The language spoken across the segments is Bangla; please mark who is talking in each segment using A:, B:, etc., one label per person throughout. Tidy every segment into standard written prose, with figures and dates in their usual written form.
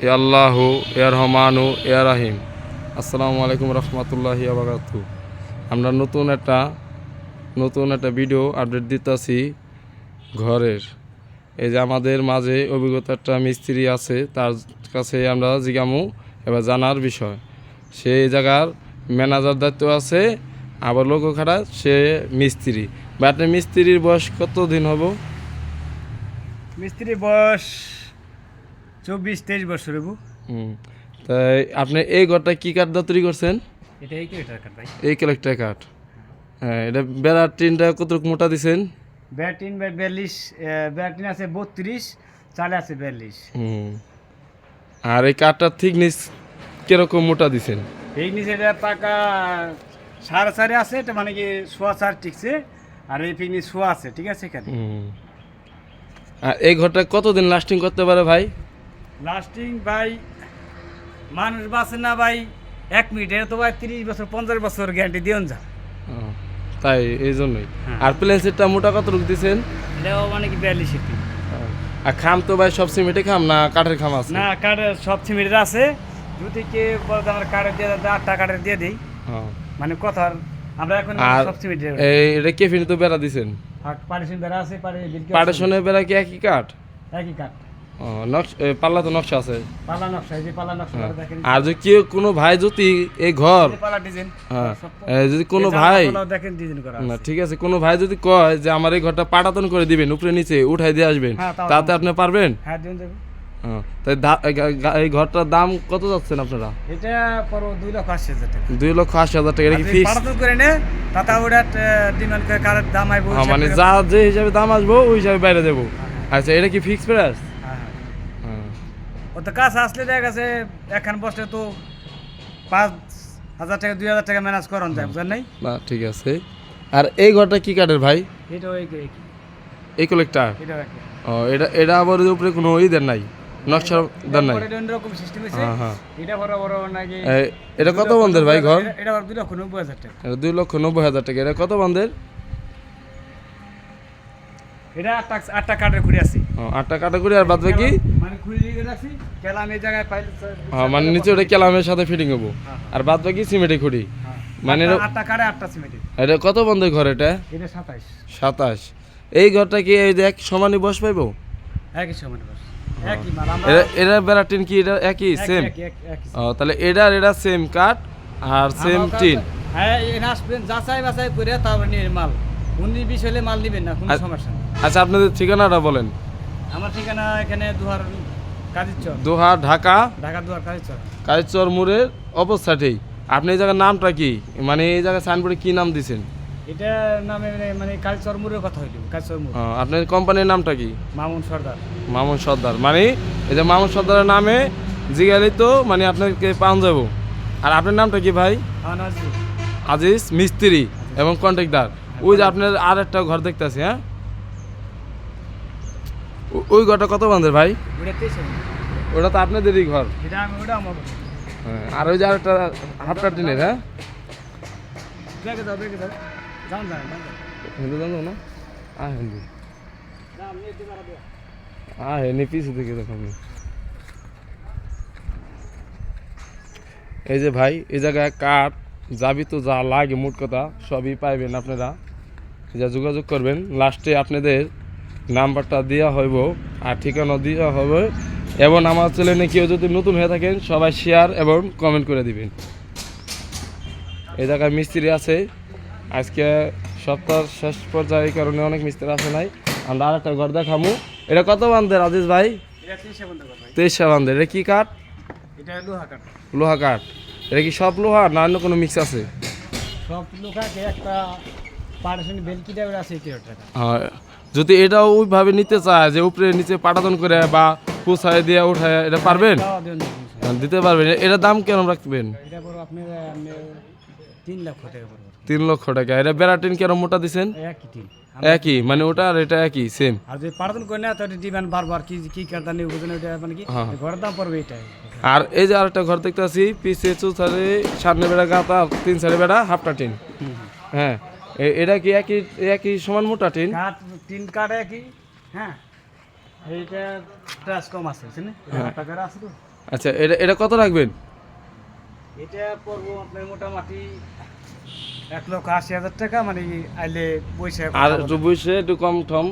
A: ইয়া আল্লাহু ইয়া রহমানু ইয়া রাহিম। আসসালামু আলাইকুম রহমতুল্লাহি ওয়া বারাকাতুহু। আমরা নতুন একটা ভিডিও আপডেট দিতেছি ঘরের। এই যে আমাদের মাঝে অভিজ্ঞতা একটা মিস্ত্রি আছে, তার কাছে আমরা জিজ্ঞামু এবার জানার বিষয়। সে এই জায়গার ম্যানেজার দায়িত্ব আছে, আবার লোক খাড়া সে মিস্ত্রি। বা আপনার মিস্ত্রির বয়স কত দিন হবো?
B: মিস্ত্রির বয়স 24-23 বছর হবো।
A: তাই আপনি এই ঘরটা কি কাঠ দিয়ে তৈরি করছেন?
B: এটা এই কিলোটার কাঠ ভাই।
A: এই ক্যারেক্টার কাঠ। হ্যাঁ, এটা বেড়ার টিনটা কতটুকু মোটা দিছেন?
B: ব্যাটিন বাই 42, ব্যাটিন আছে 32, চালে আছে 42।
A: আর এই কাঠটার থিকনেস কিরকম মোটা দিছেন?
B: এই নিচে এটা পাকা 4.5 আছে, এটা মানে কি 4.5 টিকছে, আর এই পিকনি 6 আছে, ঠিক আছে এখানে।
A: আর এই ঘরটা কতদিন লাস্টিং করতে পারে ভাই?
B: লাস্টিং ভাই মানুষ বাঁচে না ভাই 1 মিনিট, এটা তো ভাই 30 বছর 50 বছর গ্যারান্টি দিওন যা।
A: তাই এই জন্যই।
B: হ্যাঁ।
A: আর প্লেন সেটটা মোটা কতটুকু দিছেন?
B: এটাও মানে কি 42 ফিট।
A: আর খাম তো ভাই সব সিমেন্টে খাম না কাঠের খাম আছে?
B: না, কাঠের সব সিমেন্টের আছে। যদি কে বলতে আমরা কাঠের দিয়ে 8টা কাঠের দিয়ে দিই, মানে কথার আমরা এখন
A: আর
B: সব সিমেন্টের।
A: এটা কেফিনে তো বেড়া দিছেন?
B: আর পার্টিশন বেড়া আছে,
A: পার্টিশনের বেড়া কি একই কাঠ?
B: একই কাঠ।
A: পাল্লা তো নকশা আছে।
B: পাল্লা নকশা, এই যে পাল্লা নকশা দেখেন।
A: আর যদি কেউ কোনো ভাই যদি এই ঘর
B: পাল্লা ডিজাইন,
A: যদি কোনো ভাই
B: দেখেন ডিজাইন করা
A: না,
B: আছে।
A: ঠিক আছে, কোনো ভাই যদি কয় যে আমার এই ঘরটা পাটাতন করে দিবেন, উপরে নিচে উঠাই দিয়ে আসবেন,
B: হ্যাঁ,
A: তাতে আপনি পারবেন?
B: হ্যাঁ, দিন যাবে।
A: তাই এই ঘরটার দাম কত যাচ্ছেন আপনারা?
B: এটা পড়ো 2,80,000 টাকা।
A: 2,80,000 টাকা। এটা কি ফিক্স?
B: পাটাতন করে নে, তাতে ওটা ডিমান্ড করে কারের দাম আইবো।
A: মানে যা যে হিসাবে দাম আসবো ওই হিসাবে বাইরে দেবো। আচ্ছা, এটা কি ফিক্স প্রাইস?
B: ও তো কাজ আসলে দেখা গেছে এখন বসলে তো 5,000 টাকা 2,000 টাকা ম্যানেজ করন যায়, বুঝলেন নাই?
A: না, ঠিক আছে। আর এই ঘরটা কি কাঠের ভাই?
B: এটাও
A: এই কোলেকটা?
B: এটাও একই।
A: এটা আবার উপরে কোনো ই দেন নাই, নকশা দেন নাই?
B: এটা অন্যরকম সিস্টেম আছে।
A: হ্যাঁ।
B: এটা বড় বড় নাকি।
A: এটা কত বন্ধের ভাই ঘর?
B: এটা 2,90,000 টাকা।
A: এটা 2,90,000 টাকা। এটা কত বন্ধের?
B: এটা 8টা কাঠের খুঁড়ি আছে।
A: 8টা কাটাকুড়ি আর বাদ বাকি?
B: মানে খুঁড়ি দিয়ে রাখছি, কেলাম এই জায়গায় পাইলে।
A: মানে নিচে ওটা কেলামের সাথে ফিটিং হবো, আর বাদ বাকি সিমেন্টে খুঁড়ি। মানে
B: 8টা কাঠে 8টা সিমেন্টের।
A: এটা কত বন্ধের ঘর এটা?
B: এটা 27।
A: 27। এই ঘরটা কি এই যে এক সমানই বস পাইবো?
B: একই সমান বস, একই মাল। আমরা
A: এটা বেড়া টিন কি এটা একই সেম? তাহলে এটা সেম কাঠ আর সেম টিন।
B: হ্যাঁ, এনে আসবেন, যাচাই বাছাই করে তারপর নিয়ে মাল 19-20 হলে মাল নিবেন না, কোনো সমস্যা নেই।
A: আচ্ছা, আপনাদের ঠিকানাটা বলেন।
B: আমার ঠিকানা এখানে দুহার কাজীরচর,
A: দোহা, ঢাকা
B: দুহার কাজীরচর।
A: কালীচর মোড়ের অপোজিটেই। আপনি এই জায়গার নামটা কি, মানে এই জায়গায় সাইনবোর্ডে কি নাম দিছেন?
B: এটা নামে মানে কাজীরচর মোড়ের কথা হইল, কাজীরচর মোড়।
A: আপনার কোম্পানির নামটা কি?
B: মামুন সর্দার।
A: মামুন সর্দার। মানে এই যে মামুন সর্দারের নামে জিগালি তো মানে আপনাকে পাওয়া যাবো। আর আপনার নামটা কি ভাই? আজিজ মিস্ত্রি এবং কন্ট্রাক্টর। ওই যে আপনার আর একটা ঘর দেখতেছি, হ্যাঁ, ওই ঘরটা কত বান্ধের ভাই? ওটা তো আপনাদেরই ঘর। হ্যাঁ, আর ওই যে আর একটা হাফটা টিনের। হ্যাঁ, হিন্দু জানো না? হিন্দু হেনি পিছু থেকে দেখুন। এই যে ভাই, এই জায়গায় কাঠ যাবি তো যা লাগে মোট কথা সবই পাইবেন আপনারা। যা যোগাযোগ করবেন, লাস্টে আপনাদের নাম্বারটা দেওয়া হইব আর ঠিকানা দেওয়া হবে। এবং আমার চ্যানেলে কেউ যদি নতুন হয়ে থাকেন সবাই শেয়ার এবং কমেন্ট করে দিবেন। এই জায়গায় মিস্ত্রি আছে, আজকে সপ্তাহের শেষ পর্যায়ে এই কারণে অনেক মিস্ত্রি আসে নাই। আমরা আর একটা ঘর দেখামু। এটা কত বান্ধের আজিজ ভাই? 23 বান্ধের। এটা কি কাঠ?
B: এটা লোহা কাঠ।
A: লোহা কাঠ। এটা কি সব লোহা না অন্য কোনো মিক্স আছে?
B: সব লোহা, একটা পার্টিশন বেলকি টাইপের আছে 1,000 টাকা।
A: যদি এটাও ওইভাবে নিতে চায় যে উপরে নিচে পাটাতন করে বা পুষায় দিয়ে উঠায়, এটা পারবেন? দিতে পারবেন। এটার দাম কেমন রাখবেন?
B: এটা বড় আপনার 3 লক্ষ টাকা পড়বে।
A: 3 লক্ষ টাকা। এটা বেড়াটিন কেন মোটা দিছেন?
B: একই টিন,
A: একই, মানে ওটা আর এটা একই সেম।
B: আর যদি পার্টন করে না তো ডিমান্ড বারবার কি কারটা নিয়ে বুঝেন, ওটা মানে কি ঘরের দাম পড়বে এটাই।
A: আর এই যে আরেকটা ঘর দেখতে আছি, পিছে চৌথারে সামনে বেড়া গাতা, 3 সাইডে বেড়া হাফটা টিন। হ্যাঁ, এটা কি একই সমান মোটা টিন?
B: কাঠ, টিন কাঠ একই। হ্যাঁ, এইটা প্রাইস কম আছে, বুঝছেন? 1,000 টাকা আছে তো।
A: আচ্ছা, এটা এটা কত রাখবেন?
B: এটা পড়বো আপনার মোটামুটি 1,80,000 টাকা, মানে আইলে বৈশাখ
A: আর একটু বসে একটু কম টম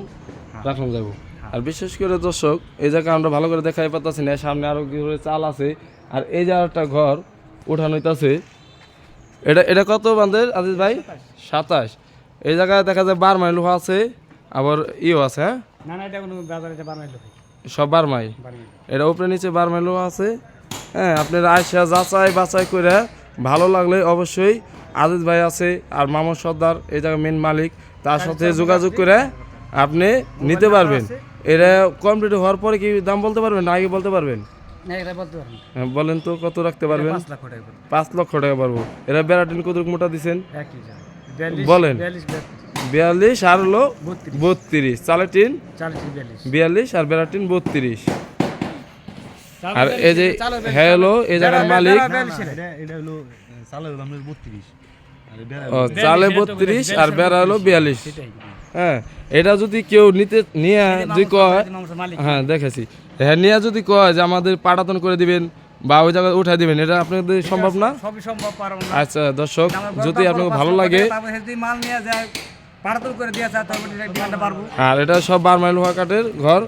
A: রাখলাম যাবো। আর বিশেষ করে দর্শক, এই জায়গা আমরা ভালো করে দেখাই পাচ্ছি না, সামনে আরো কি করে চাল আছে, আর এই যে একটা ঘর উঠানো হইতাছে। এটা এটা কত বান্ধের আজিজ ভাই? 27। এই জায়গায় দেখা যায় বারমাই লোহা আছে, আবার ইও আছে। হ্যাঁ,
B: না না, এটা কোনো বাজারে এটা বানাইলো
A: সব বারমাই। এটা উপরে নিচে বারমাই লোহা আছে। হ্যাঁ, আপনারা আইসা যাচাই বাছাই করে ভালো লাগলে অবশ্যই আজিজ ভাই আছে আর মামুন সর্দার এই জায়গায় মেন মালিক, তার সাথে যোগাযোগ করে আপনি নিতে পারবেন। এটা কমপ্লিট হওয়ার পরে কি দাম বলতে পারবেন না আগে বলতে পারবেন?
B: না, এটা বলতে পারবেন
A: হ্যাঁ, বলেন তো কত রাখতে পারবেন?
B: 5 লাখ টাকা
A: 5 লক্ষ টাকা পারবো। এরা বেড়াটিন কত মোটা দিচ্ছেন
B: একই জায়গা 42
A: বলেন।
B: 42
A: 42 আর হলো 32, চালে টিন
B: 40
A: 42 আর বেড়াটিন 32। আর এই যে হ্যাঁ হলো এই জায়গার মালিক, ও চালে 32 আর বেড়া হলো 42। হ্যাঁ, এটা যদি কেউ নিয়ে যদি কয়, হ্যাঁ দেখেছি, হ্যাঁ নিয়ে যদি কয় যে আমাদের পাঠাতন করে দিবেন বা ওই জায়গায় উঠাই দিবেন, এটা আপনাদের সম্ভব না?
B: সবই সম্ভব, পারবো না।
A: আচ্ছা দর্শক, যদি আপনাকে ভালো লাগে,
B: তারপর যদি মাল নিয়ে যায় পাড়াতল করে দিয়ে যায়, তারপর ডিমান্ডটা পারবো।
A: আর এটা সব বারমাইল লোহা কাঠের ঘর।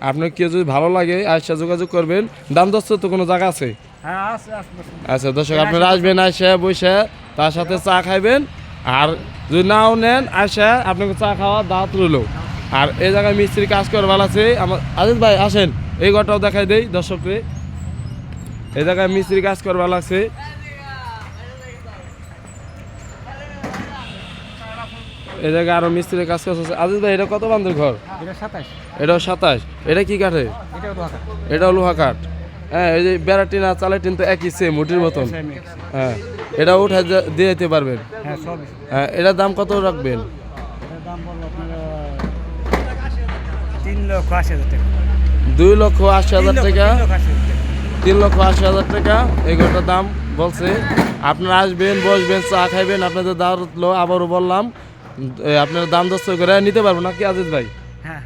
A: আপনার কেউ যদি ভালো লাগে আয়সা যোগাযোগ করবেন। দাম দস্ত তো কোনো জায়গা আছে?
B: হ্যাঁ আছে আছে।
A: আচ্ছা দর্শক, আপনারা আসবেন, আয়সা বসে তার সাথে চা খাইবেন। আর যদি নাও নেন আয়সা আপনাকে চা খাওয়া দাওয়াত রইল। আর এই জায়গায় মিস্ত্রি কাজ করে ভালো আছে। আমার আজিজ ভাই আসেন, এই ঘরটাও দেখাই দেই দর্শককে। এই জায়গায় মিস্ত্রি কাজ করে ভালো আছে। এই জায়গায় আরো মিস্ত্রি কাজ করছে। আজিজ ভাই, এটা কত বান্ধের ঘর?
B: এটা 27,
A: এটাও 27। এটা কি কাঠে?
B: এটাও তো আকার।
A: এটাও লোহা কাঠ। হ্যাঁ, এই যে বেড়াটিন আর চালের টিন তো একই সেম মুটির মতন। হ্যাঁ, এটা উঠে দিয়ে দিতে পারবেন।
B: হ্যাঁ সবই।
A: হ্যাঁ, এটার দাম কত রাখবেন?
B: এটার দাম বলবো আপনারা 3,80,000 টাকা।
A: 2,80,000 টাকা।
B: 3,80,000 টাকা।
A: 3,80,000 টাকা এই ঘরটার দাম বলছে। আপনারা আসবেন, বসবেন, চা খাইবেন। আপনাদের দাওয়াত লো, আবারও বললাম আপনারা দাম দস্ত করে নিতে পারবেন নাকি আজিজ ভাই?
B: হ্যাঁ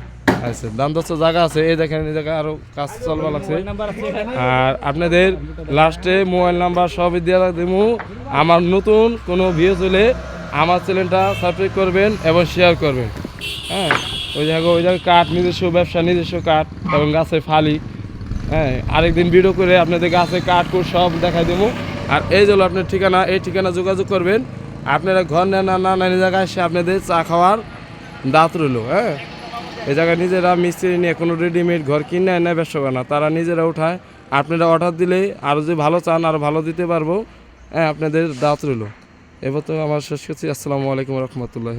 A: আচ্ছা, দাম দস্ত জায়গা আছে। এই দেখেন, এই জায়গায় আরো কাজ চলবা লাগছে।
B: নাম্বার আছে এখানে।
A: আর আপনাদের লাস্টে মোবাইল নাম্বার সবই দিয়ে দেবো। আমার নতুন কোনো ভিডিও চলে আমার চ্যানেলটা সাবস্ক্রাইব করবেন এবং শেয়ার করবেন। হ্যাঁ, ওই জায়গায় কাঠ, নিজস্ব ব্যবসা, নিজস্ব কাঠ এবং গাছে ফালি। হ্যাঁ, আরেকদিন ভিডিও করে আপনাদের গাছে কাঠ কুঠ সব দেখাই দেবো। আর এই হলো আপনার ঠিকানা, এই ঠিকানা যোগাযোগ করবেন। আপনারা ঘর নেন না না, এই জায়গায় এসে আপনাদের চা খাওয়ার দাঁত রইল। হ্যাঁ, এই জায়গায় নিজেরা মিস্ত্রি নিয়ে কোনো রেডিমেড ঘর কিনে নেয় ব্যবসা করে না, তারা নিজেরা উঠায়। আপনারা অর্ডার দিলে আরও যদি ভালো চান আরও ভালো দিতে পারবো। হ্যাঁ, আপনাদের দাঁত রইল। এবার তো আমার শেষ করছি। আসসালামু আলাইকুম রহমতুল্লাহ।